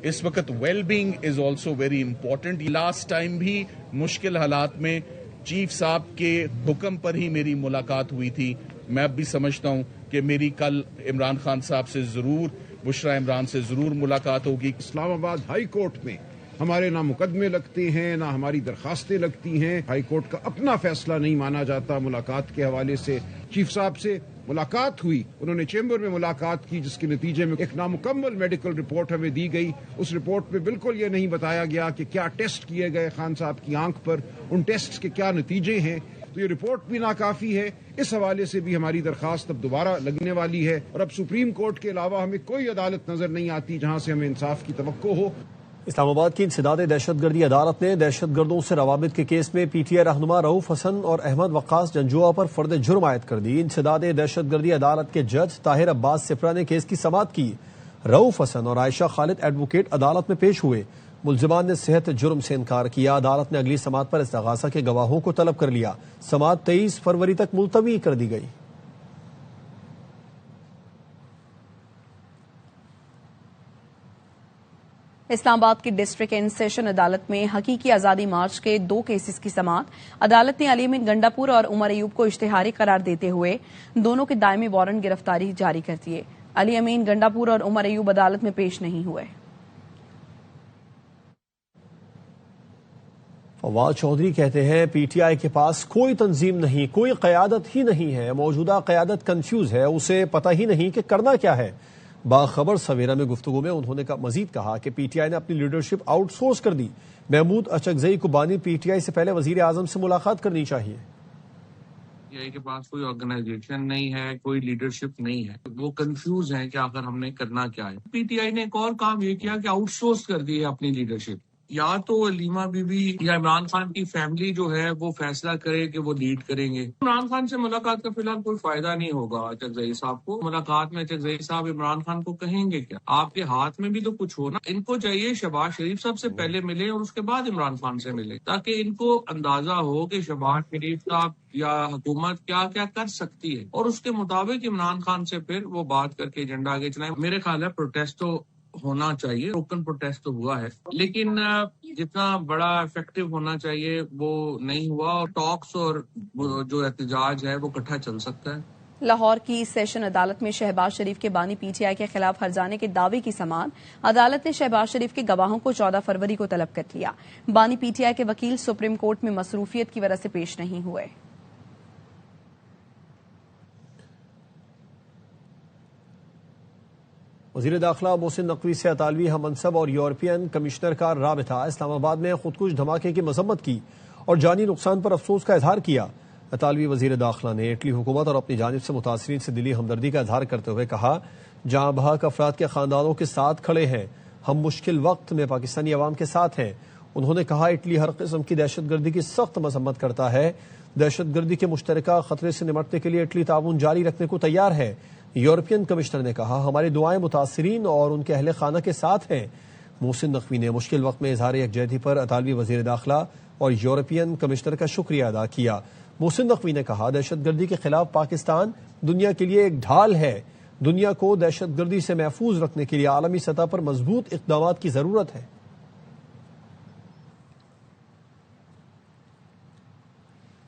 اس وقت well being is also very important. Last time بھی مشکل حالات میں چیف صاحب کے حکم پر ہی میری ملاقات ہوئی تھی. میں اب بھی سمجھتا ہوں کہ میری کل عمران خان صاحب سے ضرور، بشرا عمران سے ضرور ملاقات ہوگی. اسلام آباد ہائی کورٹ میں ہمارے نہ مقدمے لگتے ہیں نہ ہماری درخواستیں لگتی ہیں. ہائی کورٹ کا اپنا فیصلہ نہیں مانا جاتا. ملاقات کے حوالے سے چیف صاحب سے ملاقات ہوئی، انہوں نے چیمبر میں ملاقات کی، جس کے نتیجے میں ایک نامکمل میڈیکل رپورٹ ہمیں دی گئی. اس رپورٹ میں بالکل یہ نہیں بتایا گیا کہ کیا ٹیسٹ کیے گئے خان صاحب کی آنکھ پر، ان ٹیسٹ کے کیا نتیجے ہیں. تو یہ رپورٹ بھی ناکافی ہے. اس حوالے سے بھی ہماری درخواست اب دوبارہ لگنے والی ہے. اور اب سپریم کورٹ کے علاوہ ہمیں کوئی عدالت نظر نہیں آتی جہاں سے ہمیں انصاف کی توقع ہو. اسلام آباد کی انسداد دہشت گردی عدالت نے دہشت گردوں سے روابط کے کیس میں پی ٹی آئی رہنما رؤف حسن اور احمد وقاص جنجوعہ پر فرد جرم عائد کر دی. انسداد دہشت گردی عدالت کے جج طاہر عباس سپرا نے کیس کی سماعت کی. رؤف حسن اور عائشہ خالد ایڈوکیٹ عدالت میں پیش ہوئے. ملزمان نے صحت جرم سے انکار کیا. عدالت نے اگلی سماعت پر استغاثہ کے گواہوں کو طلب کر لیا. سماعت 23 فروری تک ملتوی کر دی گئی. اسلام آباد کی ڈسٹرکٹ اینڈ سیشن عدالت میں حقیقی آزادی مارچ کے 2 کیسز کی سماعت. عدالت نے علی امین گنڈاپور اور عمر ایوب کو اشتہاری قرار دیتے ہوئے دونوں کے دائمی وارنٹ گرفتاری جاری کر دیے. علی امین گنڈاپور اور عمر ایوب عدالت میں پیش نہیں ہوئے. فواد چودھری کہتے ہیں پی ٹی آئی کے پاس کوئی تنظیم نہیں، کوئی قیادت ہی نہیں ہے. موجودہ قیادت کنفیوز ہے، اسے پتہ ہی نہیں کہ کرنا کیا ہے. باخبر سویرا میں گفتگو میں انہوں نے مزید کہا کہ پی ٹی آئی نے اپنی لیڈرشپ آؤٹ سورس کر دی. محمود اچکزئی کو بانی پی ٹی آئی سے پہلے وزیر اعظم سے ملاقات کرنی چاہیے. پی ٹی آئی کے پاس کوئی آرگنائزیشن نہیں ہے، کوئی لیڈرشپ نہیں ہے، وہ کنفیوز ہیں کہ آخر ہم نے کرنا کیا ہے. پی ٹی آئی نے ایک اور کام یہ کیا کہ آؤٹ سورس کر دی ہے اپنی لیڈرشپ. یا تو علیمہ بی بی یا عمران خان کی فیملی جو ہے وہ فیصلہ کرے کہ وہ لیڈ کریں گے. عمران خان سے ملاقات کا فی الحال کوئی فائدہ نہیں ہوگا. اچکزئی صاحب کو ملاقات میں اچکزئی صاحب عمران خان کو کہیں گے کیا؟ آپ کے ہاتھ میں بھی تو کچھ ہو نا. ان کو چاہیے شہباز شریف صاحب سے پہلے ملے اور اس کے بعد عمران خان سے ملے، تاکہ ان کو اندازہ ہو کہ شہباز شریف صاحب یا حکومت کیا کیا کر سکتی ہے، اور اس کے مطابق عمران خان سے پھر وہ بات کر کے ایجنڈا آگے چلائیں. میرے خیال ہے پروٹیسٹ تو ہونا چاہیے، اوپن پروٹیسٹ تو ہوا ہے، لیکن جتنا بڑا افیکٹو ہونا چاہیے وہ نہیں ہوا. اور ٹاکس اور جو احتجاج ہے وہ اکٹھا چل سکتا ہے. لاہور کی سیشن عدالت میں شہباز شریف کے بانی پی ٹی آئی کے خلاف ہرجانے کے دعوے کی سماعت. عدالت نے شہباز شریف کے گواہوں کو 14 فروری کو طلب کر لیا. بانی پی ٹی آئی کے وکیل سپریم کورٹ میں مصروفیت کی وجہ سے پیش نہیں ہوئے. وزیر داخلہ محسن نقوی سے اطالوی ہم منصب اور یورپین کمشنر کا رابطہ. اسلام آباد میں خودکش دھماکے کی مذمت کی اور جانی نقصان پر افسوس کا اظہار کیا. اطالوی وزیر داخلہ نے اٹلی حکومت اور اپنی جانب سے متاثرین سے دلی ہمدردی کا اظہار کرتے ہوئے کہا، جہاں بحق افراد کے خاندانوں کے ساتھ کھڑے ہیں، ہم مشکل وقت میں پاکستانی عوام کے ساتھ ہیں. انہوں نے کہا اٹلی ہر قسم کی دہشت گردی کی سخت مذمت کرتا ہے. دہشت گردی کے مشترکہ خطرے سے نمٹنے کے لیے اٹلی تعاون جاری رکھنے کو تیار ہے. یورپین کمشنر نے کہا ہماری دعائیں متاثرین اور ان کے اہل خانہ کے ساتھ ہیں. محسن نقوی نے مشکل وقت میں اظہار یکجہتی پر اطالوی وزیر داخلہ اور یورپین کمشنر کا شکریہ ادا کیا. محسن نقوی نے کہا دہشت گردی کے خلاف پاکستان دنیا کے لیے ایک ڈھال ہے. دنیا کو دہشت گردی سے محفوظ رکھنے کے لیے عالمی سطح پر مضبوط اقدامات کی ضرورت ہے.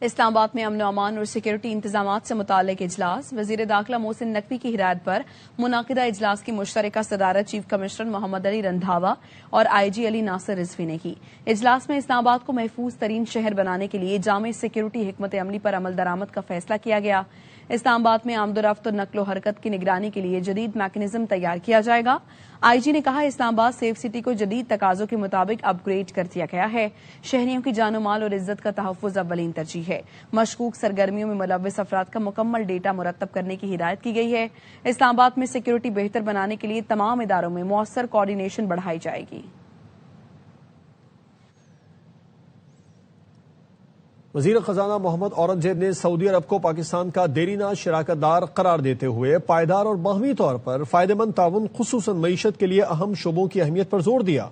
اسلام آباد میں امن و امان اور سیکورٹی انتظامات سے متعلق اجلاس. وزیر داخلہ محسن نقوی کی ہدایت پر منعقدہ اجلاس کی مشترکہ صدارت چیف کمشنر محمد علی رندھاوا اور آئی جی علی ناصر رضوی نے کی. اجلاس میں اسلام آباد کو محفوظ ترین شہر بنانے کے لیے جامع سیکورٹی حکمت عملی پر عمل درآمد کا فیصلہ کیا گیا. اسلام آباد میں آمد و رفت اور نقل و حرکت کی نگرانی کے لیے جدید میکانزم تیار کیا جائے گا. آئی جی نے کہا اسلام آباد سیف سٹی کو جدید تقاضوں کے مطابق اپ گریڈ کر دیا گیا ہے. شہریوں کی جان و مال اور عزت کا تحفظ اولین ترجیح ہے. مشکوک سرگرمیوں میں ملوث افراد کا مکمل ڈیٹا مرتب کرنے کی ہدایت کی گئی ہے. اسلام آباد میں سیکورٹی بہتر بنانے کے لیے تمام اداروں میں مؤثر کوارڈینیشن بڑھائی جائے گی. وزیر خزانہ محمد اورنگزیب نے سعودی عرب کو پاکستان کا دیرینہ شراکت دار قرار دیتے ہوئے پائیدار اور باہمی طور پر فائدہ مند تعاون خصوصاً معیشت کے لیے اہم شعبوں کی اہمیت پر زور دیا.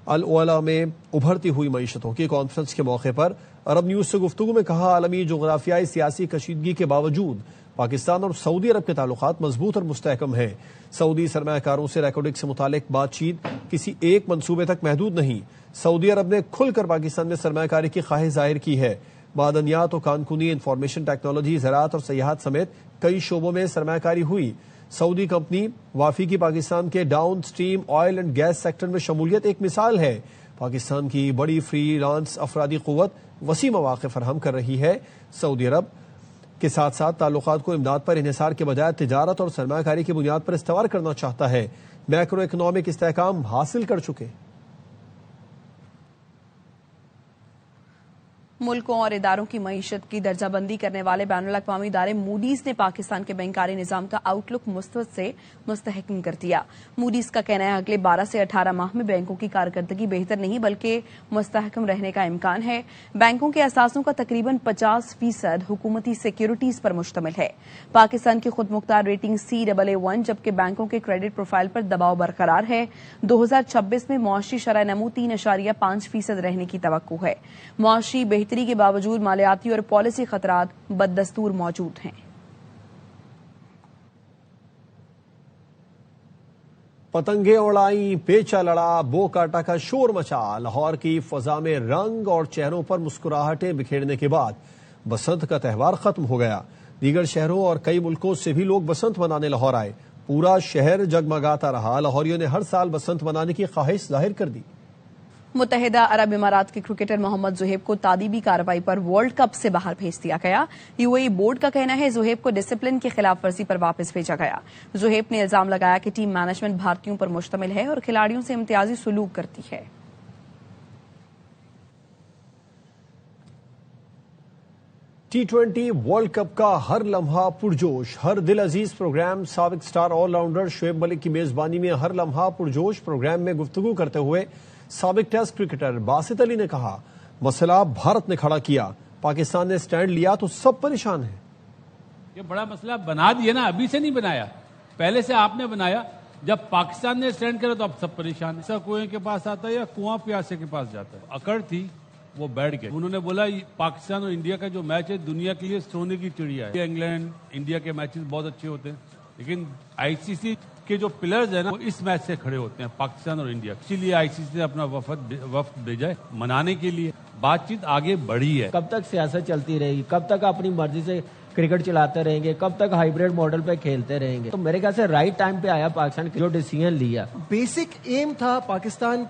العلا میں ابھرتی ہوئی معیشتوں کی کانفرنس کے موقع پر عرب نیوز سے گفتگو میں کہا عالمی جغرافیائی سیاسی کشیدگی کے باوجود پاکستان اور سعودی عرب کے تعلقات مضبوط اور مستحکم ہیں۔ سعودی سرمایہ کاروں سے ریکارڈنگ سے متعلق بات چیت کسی ایک منصوبے تک محدود نہیں۔ سعودی عرب نے کھل کر پاکستان میں سرمایہ کاری کی خواہش ظاہر کی ہے۔ معدنیات و کانکنی، انفارمیشن ٹیکنالوجی، زراعت اور سیاحت سمیت کئی شعبوں میں سرمایہ کاری ہوئی۔ سعودی کمپنی وافی کی پاکستان کے downstream oil and gas sector میں شمولیت ایک مثال ہے۔ پاکستان کی بڑی فری لانس افرادی قوت وسیع مواقع فراہم کر رہی ہے۔ سعودی عرب کے ساتھ ساتھ تعلقات کو امداد پر انحصار کے بجائے تجارت اور سرمایہ کاری کی بنیاد پر استوار کرنا چاہتا ہے۔ میکرو اکنامک استحکام حاصل کر چکے۔ ملکوں اور اداروں کی معیشت کی درجہ بندی کرنے والے بین الاقوامی ادارے موڈیز نے پاکستان کے بینکاری نظام کا آؤٹ لک مثبت سے مستحکم کر دیا۔ موڈیز کا کہنا ہے اگلے 12 سے 18 ماہ میں بینکوں کی کارکردگی بہتر نہیں بلکہ مستحکم رہنے کا امکان ہے۔ بینکوں کے اثاثوں کا تقریباً 50% حکومتی سیکیورٹیز پر مشتمل ہے۔ پاکستان کی خود مختار ریٹنگ CAA1 جبکہ بینکوں کے کریڈٹ پروفائل پر دباؤ برقرار ہے۔ 2026 میں معاشی شرح نمو 3.5% رہنے کی توقع ہے۔ معاشی بہتری کے باوجود مالیاتی اور پالیسی خطرات بددستور موجود ہیں۔ پتنگیں اڑائیں، پیچا لڑا، بو کاٹا کا شور مچا، لاہور کی فضا میں رنگ اور چہروں پر مسکراہٹیں بکھیرنے کے بعد بسنت کا تہوار ختم ہو گیا۔ دیگر شہروں اور کئی ملکوں سے بھی لوگ بسنت منانے لاہور آئے۔ پورا شہر جگمگاتا رہا۔ لاہوریوں نے ہر سال بسنت منانے کی خواہش ظاہر کر دی۔ متحدہ عرب امارات کے کرکٹر محمد زہیب کو تعدیبی کارروائی پر ورلڈ کپ سے باہر بھیج دیا گیا۔ UAE بورڈ کا کہنا ہے زہیب کو ڈسپلن کی خلاف ورزی پر واپس بھیجا گیا۔ زہیب نے الزام لگایا کہ ٹیم مینجمنٹ بھارتیوں پر مشتمل ہے اور کھلاڑیوں سے امتیازی سلوک کرتی ہے۔ T20 ورلڈ کپ کا ہر لمحہ پرجوش، ہر دل عزیز پروگرام سابق star all rounder Shoaib Malik کی میزبانی میں ہر لمحہ پرجوش پروگرام میں گفتگو کرتے ہوئے سابق ٹیسٹ کرکٹر باسط علی نے کہا مسئلہ بھارت نے کھڑا کیا، پاکستان نے سٹینڈ لیا تو سب پریشان ہیں۔ یہ بڑا مسئلہ بنا دیا نا، ابھی سے نہیں بنایا، پہلے سے آپ نے بنایا۔ جب پاکستان نے سٹینڈ کرا تو اب سب پریشان ہیں۔ ایسا کنویں کے پاس آتا ہے یا کنواں پیاسے کے پاس جاتا ہے۔ اکڑ تھی وہ بیٹھ گئے۔ انہوں نے بولا پاکستان اور انڈیا کا جو میچ ہے دنیا کے لیے سونے کی چڑیا ہے۔ انگلینڈ انڈیا کے میچز بہت اچھے ہوتے ہیں لیکن ICC کے جو پلرز ہیں نا وہ اس میچ سے کھڑے ہوتے ہیں، پاکستان اور انڈیا۔ اسی لیے ICC نے اپنا وفد بھیجا ہے منانے کے لیے۔ بات چیت آگے بڑھی ہے۔ کب تک سیاست چلتی رہے گی؟ کب تک اپنی مرضی سے کرکٹ چلاتے رہیں گے؟ کب تک ہائیبریڈ ماڈل پہ کھیلتے رہیں گے؟ تو میرے خیال سے رائٹ ٹائم پہ آیا پاکستان جو ڈیسیژن لیا۔ بیسک ایم تھا پاکستان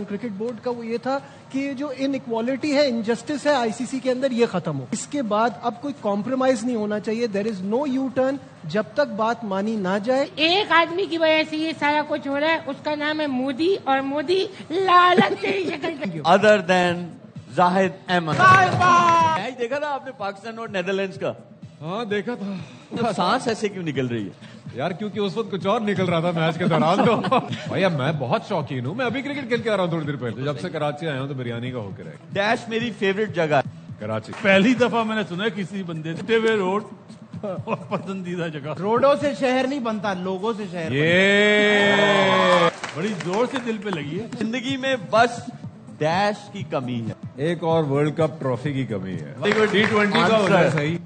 کرکٹ بورڈ کا، وہ یہ تھا کہ جو ان ایکوالٹی ہے، انجسٹس ہے ICC کے اندر، یہ ختم ہو۔ اس کے بعد اب کوئی کمپرومائز نہیں ہونا چاہیے۔ دیر از نو یو ٹرن جب تک بات مانی نہ جائے۔ ایک آدمی کی وجہ سے یہ سارا کچھ ہو رہا ہے، اس کا نام ہے مودی، اور مودی لالچ کی شکل کا۔ ادر دین زاہد احمد۔ میچ دیکھا تھا آپ نے پاکستان اور نیدرلینڈز کا؟ ہاں دیکھا تھا۔ سانس ایسے کیوں نکل رہی ہے یار؟ کیونکہ اس وقت کچھ اور نکل رہا تھا میچ کے دوران۔ تو بھیا میں بہت شوقین ہوں، میں ابھی کرکٹ کھیل کے آ رہا ہوں تھوڑی دیر پہلے۔ جب سے کراچی آیا ہوں تو بریانی کا ہو کے رہے۔ ڈیش میری فیوریٹ جگہ ہے کراچی۔ پہلی دفعہ میں نے سنا ہے کسی بندے سے روڈ اور پسندیدہ جگہ۔ روڈوں سے شہر نہیں بنتا، لوگوں سے شہر۔ یہ بڑی زور سے دل پہ لگی ہے۔ زندگی میں بس ڈیش کی کمی ہے، ایک اور ورلڈ کپ ٹرافی کی کمی ہے۔ T20 کا ہونا ہے صحیح۔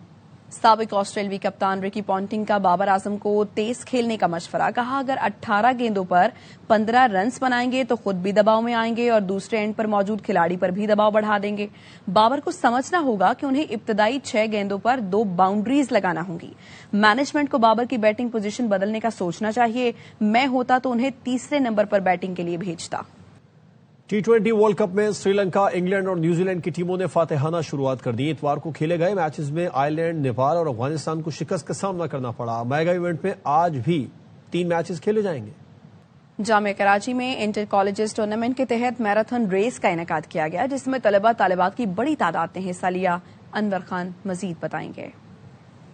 سابق آسٹریلوی کپتان رکی پونٹنگ کا بابر اعظم کو تیز کھیلنے کا مشورہ۔ کہا اگر 18 گیندوں پر 15 رنز بنائیں گے تو خود بھی دباؤ میں آئیں گے اور دوسرے اینڈ پر موجود کھلاڑی پر بھی دباؤ بڑھا دیں گے۔ بابر کو سمجھنا ہوگا کہ انہیں ابتدائی 6 گیندوں پر 2 باؤنڈریز لگانا ہوں گی۔ مینجمنٹ کو بابر کی بیٹنگ پوزیشن بدلنے کا سوچنا چاہیے۔ میں ہوتا تو انہیں تیسرے نمبر پر بیٹنگ کے لیے بھیجتا۔ T20 ورلڈ کپ میں سری لنکا، انگلینڈ اور نیوزی لینڈ کی ٹیموں نے فاتحانہ شروعات کر دی۔ اتوار کو کھیلے گئے میچز میں آئرلینڈ، نیپال اور افغانستان کو شکست کا سامنا کرنا پڑا۔ میگا ایونٹ میں آج بھی 3 میچز کھیلے جائیں گے۔ جامعہ کراچی میں انٹر کالجز ٹورنامنٹ کے تحت میراتھن ریس کا انعقاد کیا گیا جس میں طالبات کی بڑی تعداد نے حصہ لیا۔ انور خان مزید بتائیں گے۔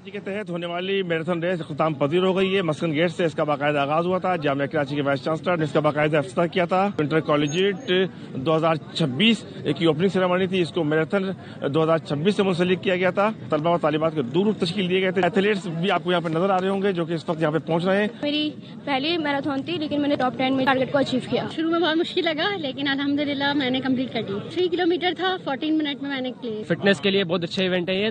کے تحت ہونے والی میراتھن ریس اختتام پذیر ہو گئی ہے۔ مسکن گیٹ سے اس کا باقاعدہ آغاز ہوا تھا۔ جامعہ کراچی کے وائس چانسلر نے اس کا باقاعدہ افتتاح کیا تھا۔ انٹر کالجیٹ 2026 کی اوپننگ سیریمنی تھی، اس کو میراتھن 2026 سے منسلک کیا گیا تھا۔ طلبہ و طالبات کو دور تشکیل دیے گئے تھے۔ ایتھلیٹس بھی آپ کو یہاں پہ نظر آ رہے ہوں گے جو کہ اس وقت یہاں پہ پہنچ رہے ہیں۔ میری پہلی میراتھن تھی لیکن میں نے ٹاپ 10 میں ٹارگٹ کو اچیو کیا۔ شروع میں بہت مشکل لگا لیکن الحمدللہ میں نے کمپلیٹ کر دی۔ 3 کلومیٹر تھا، 14 منٹ میں نے کلیئر۔ فٹنس کے لیے بہت اچھا ایونٹ ہے یہ،